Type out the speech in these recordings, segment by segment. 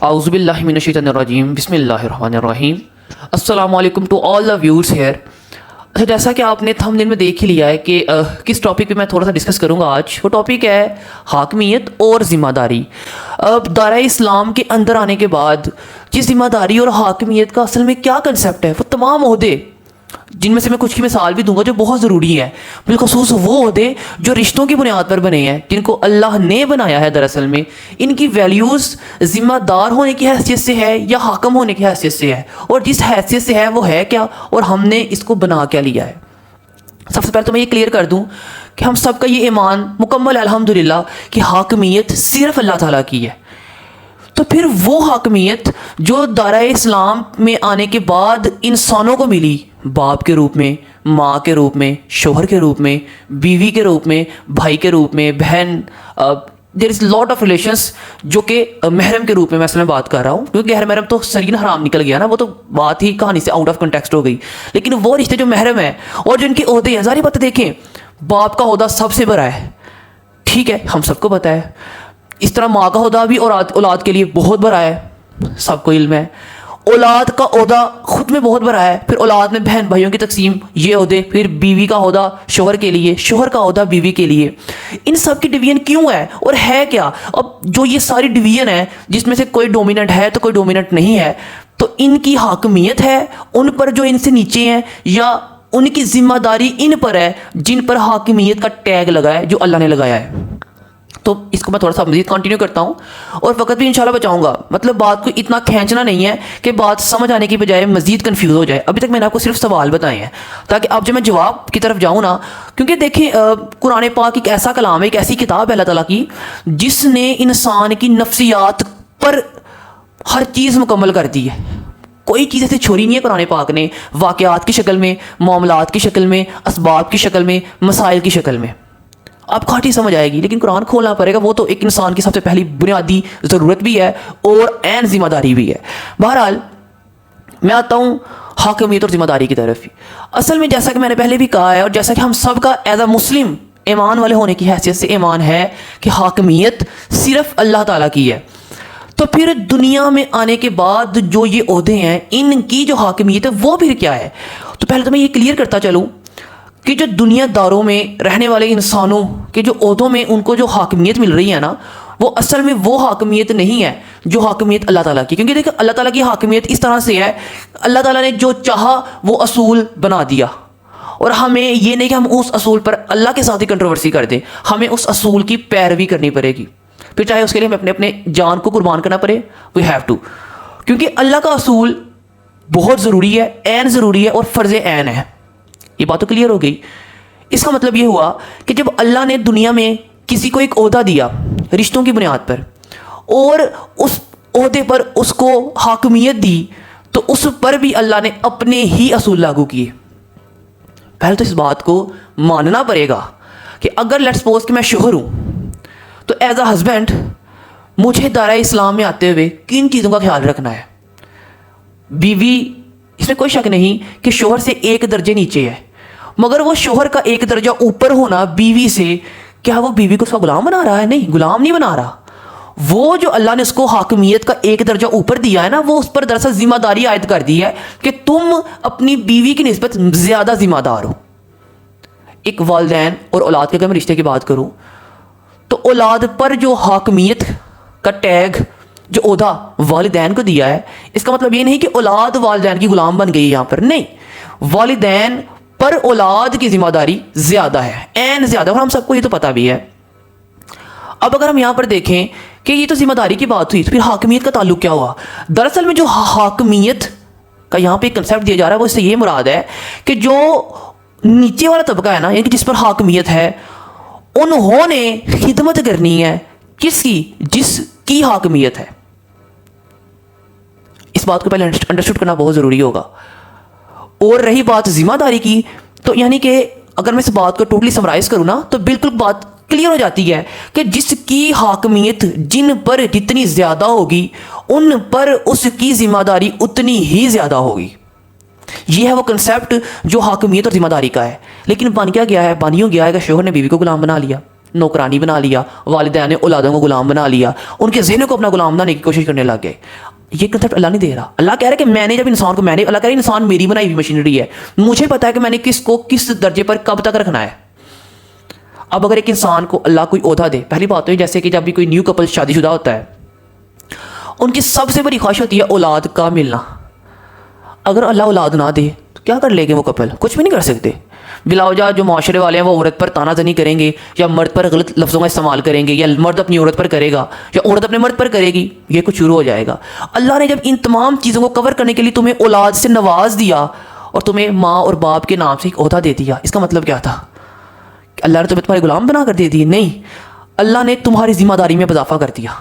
اعوذ باللہ من الشیطان الرجیم بسم اللہ الرحمن الرحیم. السلام علیکم to all the viewers here. اچھا، جیسا کہ آپ نے تھمبنیل میں دیکھ ہی لیا ہے کہ کس ٹاپک پہ میں تھوڑا سا ڈسکس کروں گا آج. وہ ٹاپک ہے حاکمیت اور ذمہ داری. دائرہ اسلام کے اندر آنے کے بعد جس ذمہ داری اور حاکمیت کا اصل میں کیا کنسیپٹ ہے، وہ تمام عہدے جن میں سے میں کچھ کی مثال بھی دوں گا جو بہت ضروری ہے، بالخصوص وہ عہدے جو رشتوں کی بنیاد پر بنے ہیں، جن کو اللہ نے بنایا ہے. دراصل میں ان کی ویلیوز ذمہ دار ہونے کی حیثیت سے ہے یا حاکم ہونے کی حیثیت سے ہے، اور جس حیثیت سے ہے وہ ہے کیا اور ہم نے اس کو بنا کیا لیا ہے. سب سے پہلے تو میں یہ کلیئر کر دوں کہ ہم سب کا یہ ایمان مکمل ہے الحمدللہ کہ حاکمیت صرف اللہ تعالیٰ کی ہے. تو پھر وہ حاکمیت جو دائرہ اسلام میں آنے کے بعد انسانوں کو ملی، باپ کے روپ میں، ماں کے روپ میں، شوہر کے روپ میں، بیوی کے روپ میں، بھائی کے روپ میں، بہن، دیر از لاٹ آف ریلیشنس جو کہ محرم کے روپ میں مثلا بات کر رہا ہوں، کیونکہ غیر محرم تو سرین حرام نکل گیا نا، وہ تو بات ہی کہانی سے آؤٹ آف کنٹیکسٹ ہو گئی. لیکن وہ رشتے جو محرم ہیں اور جو ان کے عہدے ہیں، ظاہر بات دیکھیں، باپ کا عہدہ سب سے بڑا ہے، ٹھیک ہے، ہم سب کو پتہ ہے. اس طرح ماں کا عہدہ بھی اولاد کے لیے بہت بڑا ہے، سب کو علم ہے. اولاد کا عہدہ خود میں بہت بڑا ہے، پھر اولاد میں بہن بھائیوں کی تقسیم، یہ عہدے، پھر بیوی کا عہدہ شوہر کے لیے، شوہر کا عہدہ بیوی کے لیے. ان سب کی ڈویژن کیوں ہے اور ہے کیا؟ اب جو یہ ساری ڈویژن ہے جس میں سے کوئی ڈومیننٹ ہے تو کوئی ڈومیننٹ نہیں ہے، تو ان کی حاکمیت ہے ان پر جو ان سے نیچے ہیں، یا ان کی ذمہ داری ان پر ہے جن پر حاکمیت کا ٹیگ لگا ہے جو اللہ نے لگایا ہے. تو اس کو میں تھوڑا سا مزید کنٹینیو کرتا ہوں اور وقت بھی انشاءاللہ بچاؤں گا. مطلب بات کو اتنا کھینچنا نہیں ہے کہ بات سمجھ آنے کی بجائے مزید کنفیوز ہو جائے. ابھی تک میں نے آپ کو صرف سوال بتائے ہیں تاکہ اب جب میں جواب کی طرف جاؤں نا، کیونکہ دیکھیں قرآن پاک ایک ایسا کلام ہے، ایک ایسی کتاب ہے اللہ تعالیٰ کی جس نے انسان کی نفسیات پر ہر چیز مکمل کر دی ہے. کوئی چیز ایسے چھوڑی نہیں ہے قرآن پاک نے، واقعات کی شکل میں، معاملات کی شکل میں، اسباب کی شکل میں، مسائل کی شکل میں. آپ کو ہی سمجھ آئے گی، لیکن قرآن کھولنا پڑے گا. وہ تو ایک انسان کی سب سے پہلی بنیادی ضرورت بھی ہے اور عین ذمہ داری بھی ہے. بہرحال میں آتا ہوں حاکمیت اور ذمہ داری کی طرف. اصل میں جیسا کہ میں نے پہلے بھی کہا ہے اور جیسا کہ ہم سب کا ایز اے مسلم ایمان والے ہونے کی حیثیت سے ایمان ہے کہ حاکمیت صرف اللہ تعالیٰ کی ہے. تو پھر دنیا میں آنے کے بعد جو یہ عہدے ہیں، ان کی جو حاکمیت ہے وہ پھر کیا ہے؟ تو پہلے تو میں یہ کلیئر کرتا چلوں کہ جو دنیا داروں میں رہنے والے انسانوں کے جو عہدوں میں ان کو جو حاکمیت مل رہی ہے نا، وہ اصل میں وہ حاکمیت نہیں ہے جو حاکمیت اللہ تعالیٰ کی. کیونکہ دیکھیں اللہ تعالیٰ کی حاکمیت اس طرح سے ہے، اللہ تعالیٰ نے جو چاہا وہ اصول بنا دیا، اور ہمیں یہ نہیں کہ ہم اس اصول پر اللہ کے ساتھ ہی کنٹروورسی کر دیں، ہمیں اس اصول کی پیروی کرنی پڑے گی. پھر چاہے اس کے لیے ہمیں اپنے جان کو قربان کرنا پڑے، وی ہیو ٹو. کیونکہ اللہ کا اصول بہت ضروری ہے، عین ضروری ہے اور فرض عین ہے. یہ بات تو کلیئر ہو گئی. اس کا مطلب یہ ہوا کہ جب اللہ نے دنیا میں کسی کو ایک عہدہ دیا رشتوں کی بنیاد پر، اور اس عہدے پر اس کو حاکمیت دی، تو اس پر بھی اللہ نے اپنے ہی اصول لاگو کیے. پہلے تو اس بات کو ماننا پڑے گا کہ اگر لیٹس سپوز کہ میں شوہر ہوں، تو ایز اے ہسبینڈ مجھے دائرہ اسلام میں آتے ہوئے کن چیزوں کا خیال رکھنا ہے. بیوی، اس میں کوئی شک نہیں کہ شوہر سے ایک درجے نیچے ہے، مگر وہ شوہر کا ایک درجہ اوپر ہونا بیوی سے، کیا وہ بیوی کو اس کا غلام بنا رہا ہے؟ نہیں، غلام نہیں بنا رہا. وہ جو اللہ نے اس کو حاکمیت کا ایک درجہ اوپر دیا ہے نا، وہ اس پر دراصل ذمہ داری عائد کر دی ہے کہ تم اپنی بیوی کی نسبت زیادہ ذمہ دار ہو. ایک والدین اور اولاد کے اگر میں رشتے کی بات کروں تو اولاد پر جو حاکمیت کا ٹیگ، جو عہدہ والدین کو دیا ہے، اس کا مطلب یہ نہیں کہ اولاد والدین کی غلام بن گئی یہاں پر. نہیں، والدین پر اولاد کی ذمہ داری زیادہ ہے، عین زیادہ، اور ہم سب کو یہ تو پتہ بھی ہے. اب اگر ہم یہاں پر دیکھیں کہ یہ تو ذمہ داری کی بات ہوئی، تو پھر حاکمیت کا تعلق کیا ہوا؟ دراصل میں جو حاکمیت کا یہاں پہ ایک کنسیپٹ دیا جا رہا ہے، وہ اس سے یہ مراد ہے کہ جو نیچے والا طبقہ ہے نا، یعنی کہ جس پر حاکمیت ہے، انہوں نے خدمت کرنی ہے کس کی؟ جس کی حاکمیت ہے. اس بات کو پہلے انڈرسٹوڈ کرنا بہت ضروری ہوگا. اور رہی بات ذمہ داری کی، تو یعنی کہ اگر میں اس بات کو ٹوٹلی سمرائز کروں نا، تو بالکل بات کلیئر ہو جاتی ہے کہ جس کی حاکمیت جن پر جتنی زیادہ ہوگی، ان پر اس کی ذمہ داری اتنی ہی زیادہ ہوگی. یہ ہے وہ کنسیپٹ جو حاکمیت اور ذمہ داری کا ہے. لیکن بن کیا گیا ہے؟ بن یوں گیا ہے کہ شوہر نے بیوی کو غلام بنا لیا. نوکرانی بنا لیا، والدین نے اولادوں کو غلام بنا لیا، ان کے ذہنوں کو اپنا غلام بنانے کی کوشش کرنے لگ گئے. یہ کنسیپٹ اللہ نہیں دے رہا. اللہ کہہ رہا ہے کہ میں نے جب انسان کو اللہ کہہ رہا ہے انسان میری بنائی ہوئی مشینری ہے، مجھے پتا ہے کہ میں نے کس کو کس درجے پر کب تک رکھنا ہے. اب اگر ایک انسان کو اللہ کوئی عہدہ دے، پہلی بات تو جیسے کہ جب بھی کوئی نیو کپل شادی شدہ ہوتا ہے، ان کی سب سے بڑی خواہش ہوتی ہے اولاد کا ملنا. اگر اللہ اولاد نہ دے تو کیا کر لے گے وہ کپل؟ کچھ بھی نہیں کر سکتے. بلا وجہ جو معاشرے والے ہیں وہ عورت پر تانا زنی کریں گے، یا مرد پر غلط لفظوں کا استعمال کریں گے، یا مرد اپنی عورت پر کرے گا، یا عورت اپنے مرد پر کرے گی. یہ کچھ شروع ہو جائے گا. اللہ نے جب ان تمام چیزوں کو کور کرنے کے لیے تمہیں اولاد سے نواز دیا اور تمہیں ماں اور باپ کے نام سے ایک عہدہ دے دیا، اس کا مطلب کیا تھا؟ کہ اللہ نے تمہیں تمہارے غلام بنا کر دے دی؟ نہیں، اللہ نے تمہاری ذمہ داری میں اضافہ کر دیا.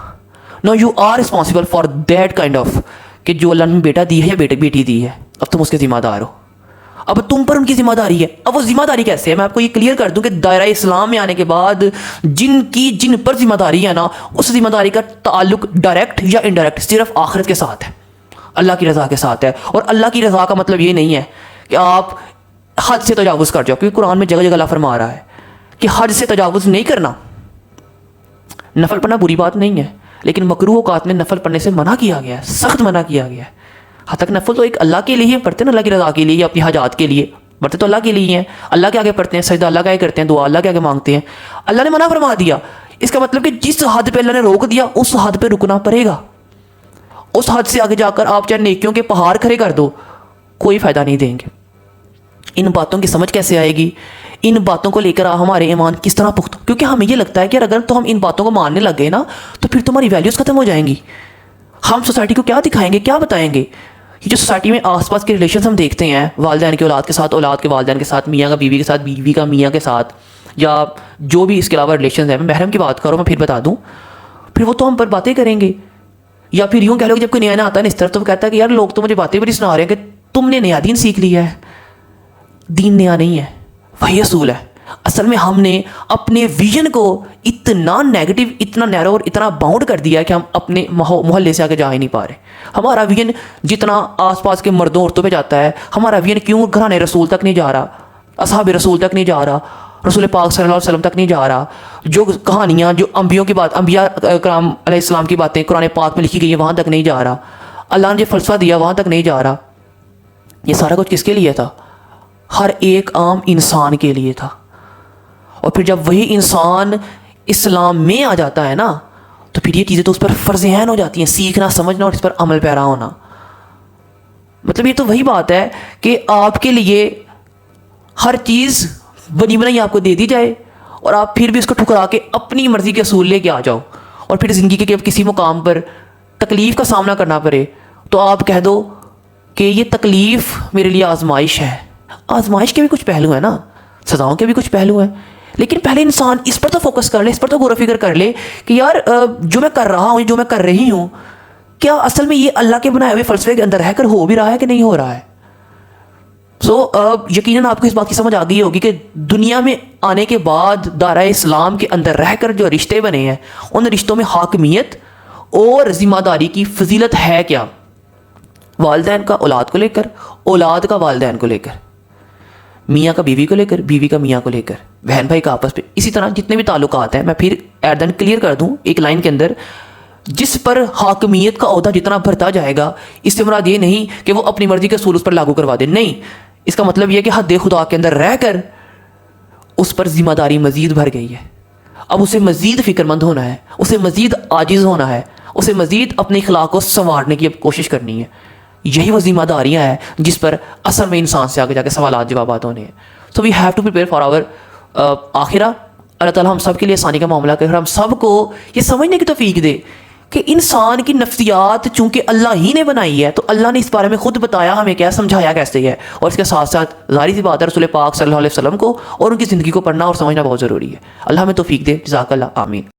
No you are responsible for that kind of, کہ جو اللہ نے بیٹا دی ہے یا بیٹی دی ہے، اب تم اس کے ذمہ دار ہو. اب تم پر ان کی ذمہ داری ہے. اب وہ ذمہ داری کیسے ہے؟ میں آپ کو یہ کلیئر کر دوں کہ دائرہ اسلام میں آنے کے بعد جن پر ذمہ داری ہے نا، اس ذمہ داری کا تعلق ڈائریکٹ یا انڈائریکٹ صرف آخرت کے ساتھ ہے، اللہ کی رضا کے ساتھ ہے. اور اللہ کی رضا کا مطلب یہ نہیں ہے کہ آپ حد سے تجاوز کر جاؤ، کیونکہ قرآن میں جگہ جگہ اللہ فرما رہا ہے کہ حد سے تجاوز نہیں کرنا. نفل پڑھنا بری بات نہیں ہے، لیکن مکروہ اوقات میں نفل پڑھنے سے منع کیا گیا ہے، سخت منع کیا گیا ہے. حد تک نفل تو ایک اللہ کے لیے پڑھتے ہیں، اللہ کی رضا کے لیے، یا اپنی حاجات کے لیے پڑھتے تو اللہ کے لیے ہیں. اللہ کے آگے پڑھتے ہیں، سجدہ اللہ کے آگے کرتے ہیں، دعا اللہ کے آگے مانگتے ہیں. اللہ نے منع فرما دیا. اس کا مطلب کہ جس حد پہ اللہ نے روک دیا اس حد پہ رکنا پڑے گا. اس حد سے آگے جا کر آپ چاہے نیکیوں کے پہاڑ کھڑے کر دو، کوئی فائدہ نہیں دیں گے. ان باتوں کی سمجھ کیسے آئے گی؟ ان باتوں کو لے کر ہمارے ایمان کس طرح پختہ؟ کیونکہ ہمیں یہ لگتا ہے کہ اگر تو ہم ان باتوں کو ماننے لگ گئے نا تو پھر تمہاری ویلیوز ختم ہو جائیں گی. ہم سوسائٹی کو کیا دکھائیں گے، کیا بتائیں گے؟ یہ جو سوسائٹی میں آس پاس کے ریلیشنز ہم دیکھتے ہیں، والدین کے اولاد کے ساتھ، اولاد کے والدین کے ساتھ، میاں کا بیوی کے ساتھ، بیوی کا میاں کے ساتھ، یا جو بھی اس کے علاوہ ریلیشنز ہیں. میں محرم کی بات کروں، میں پھر بتا دوں، پھر وہ تو ہم پر باتیں کریں گے. یا پھر یوں کہہ لو کہ جب کوئی نیا آتا ہے نا اس طرح، تو وہ کہتا ہے کہ یار لوگ تو مجھے باتیں بڑی سنا رہے ہیں کہ تم نے نیا دین سیکھ لیا ہے. دین نیا نہیں ہے، وہی اصول ہے. اصل میں ہم نے اپنے ویژن کو اتنا نیگیٹو، اتنا نیرو اور اتنا باؤنڈ کر دیا ہے کہ ہم اپنے محلے سے آگے جا ہی نہیں پا رہے. ہمارا ویژن جتنا آس پاس کے مردوں عورتوں پہ جاتا ہے، ہمارا ویژن کیوں گھرانے رسول تک نہیں جا رہا، اصحاب رسول تک نہیں جا رہا، رسول پاک صلی اللہ علیہ وسلم تک نہیں جا رہا. جو کہانیاں، جو انبیاء کی بات، انبیاء کرام علیہ السلام کی باتیں قرآن پاک میں لکھی گئی ہیں، وہاں تک نہیں جا رہا. اللہ نے جو فلسفہ دیا وہاں تک نہیں جا رہا. یہ سارا کچھ کس کے لیے تھا؟ ہر ایک عام انسان کے لیے تھا. اور پھر جب وہی انسان اسلام میں آ جاتا ہے نا تو پھر یہ چیزیں تو اس پر فرض عین ہو جاتی ہیں، سیکھنا، سمجھنا اور اس پر عمل پیرا ہونا. مطلب یہ تو وہی بات ہے کہ آپ کے لیے ہر چیز بنی بنائی آپ کو دے دی جائے اور آپ پھر بھی اس کو ٹھکرا کے اپنی مرضی کے اصول لے کے آ جاؤ، اور پھر زندگی کے کسی مقام پر تکلیف کا سامنا کرنا پڑے تو آپ کہہ دو کہ یہ تکلیف میرے لیے آزمائش ہے. آزمائش کے بھی کچھ پہلو ہیں نا، سزاؤں کے بھی کچھ پہلو ہیں، لیکن پہلے انسان اس پر تو فوکس کر لے، اس پر تو غور و فکر کر لے کہ یار جو میں کر رہا ہوں، جو میں کر رہی ہوں، کیا اصل میں یہ اللہ کے بنائے ہوئے فلسفے کے اندر رہ کر ہو بھی رہا ہے کہ نہیں ہو رہا ہے. یقیناً آپ کو اس بات کی سمجھ آ گئی ہوگی کہ دنیا میں آنے کے بعد دائرہ اسلام کے اندر رہ کر جو رشتے بنے ہیں، ان رشتوں میں حاکمیت اور ذمہ داری کی فضیلت ہے کیا؟ والدین کا اولاد کو لے کر، اولاد کا والدین کو لے کر، میاں کا بیوی کو لے کر، بیوی کا میاں کو لے کر، بہن بھائی کا آپس پہ، اسی طرح جتنے بھی تعلقات ہیں. میں پھر ایٹ دین کلیئر کر دوں ایک لائن کے اندر، جس پر حاکمیت کا عہدہ جتنا بھرتا جائے گا، اس سے مراد یہ نہیں کہ وہ اپنی مرضی کے اصول اس پر لاگو کروا دے، نہیں. اس کا مطلب یہ کہ حد خدا کے اندر رہ کر اس پر ذمہ داری مزید بھر گئی ہے. اب اسے مزید فکر مند ہونا ہے، اسے مزید عاجز ہونا ہے، اسے مزید اپنے اخلاق کو سنوارنے کی کوشش کرنی ہے. یہی وہ ذمہ داریاں ہیں جس پر اصل میں انسان سے آگے جا کے سوالات جوابات ہونے ہیں. So we have to prepare for our آخرہ. اللہ تعالیٰ ہم سب کے لیے آسانی کا معاملہ کرے اور ہم سب کو یہ سمجھنے کی توفیق دے کہ انسان کی نفسیات چونکہ اللہ ہی نے بنائی ہے تو اللہ نے اس بارے میں خود بتایا ہمیں، کیا سمجھایا کیسے ہے. اور اس کے ساتھ ساتھ ظاہری سی بات ہے رسول پاک صلی اللہ علیہ وسلم کو اور ان کی زندگی کو پڑھنا اور سمجھنا بہت ضروری ہے. اللہ ہمیں توفیق دے. جزاک اللہ. آمین.